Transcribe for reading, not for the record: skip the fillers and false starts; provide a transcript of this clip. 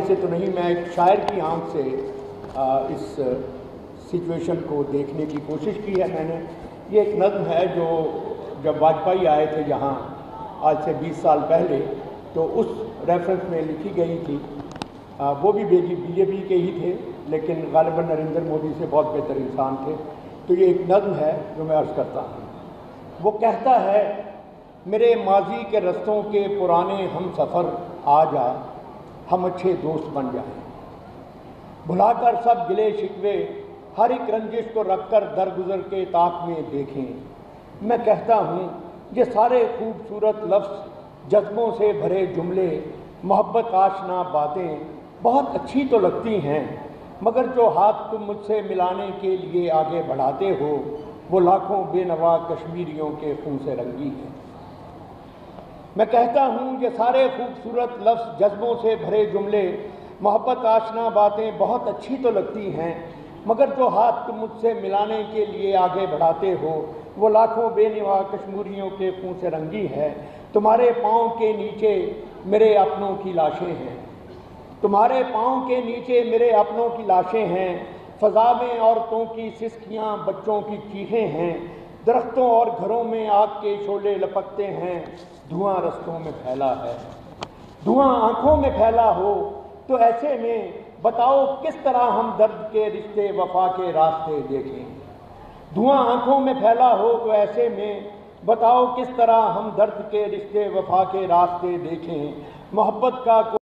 से तो नहीं, मैं एक शायर की आंख से इस सिचुएशन को देखने की कोशिश की है मैंने। ये एक नज़्म है जो जब वाजपेयी आए थे यहाँ आज से 20 साल पहले, तो उस रेफरेंस में लिखी गई थी। वो भी बीजेपी के ही थे, लेकिन गालिबन नरेंद्र मोदी से बहुत बेहतर इंसान थे। तो ये एक नज़्म है जो मैं अर्ज़ करता हूँ। वो कहता है, मेरे माजी के रस्तों के पुराने हम सफ़र आ जा, हम अच्छे दोस्त बन जाएं। भुलाकर सब गिले शिकवे हर एक रंजिश को रखकर दरगुजर के ताक में देखें। मैं कहता हूँ ये सारे खूबसूरत लफ्ज़, जज्बों से भरे जुमले, मोहब्बत आशना बातें बहुत अच्छी तो लगती हैं, मगर जो हाथ तुम मुझसे मिलाने के लिए आगे बढ़ाते हो वो लाखों बेनवा कश्मीरियों के खून से रंगी है। मैं कहता हूँ ये सारे खूबसूरत लफ्ज़, जज्बों से भरे जुमले, मोहब्बत आशना बातें बहुत अच्छी तो लगती हैं, मगर जो हाथ तुम मुझसे मिलाने के लिए आगे बढ़ाते हो वो लाखों बेनवा कश्मीरियों के खून से रंगी है। तुम्हारे पाँव के नीचे मेरे अपनों की लाशें हैं, तुम्हारे पाँव के नीचे मेरे अपनों की लाशें हैं। फ़ज़ा में औरतों की सिसकियाँ, बच्चों की चीखें हैं। दरख्तों और घरों में आग के शोले लपकते हैं। धुआं रस्तों में फैला है, धुआं आँखों में फैला हो, तो ऐसे में बताओ किस तरह हम दर्द के रिश्ते वफा के रास्ते देखें। धुआं आँखों में फैला हो तो ऐसे में बताओ किस तरह हम दर्द के रिश्ते वफा के रास्ते देखें। मोहब्बत का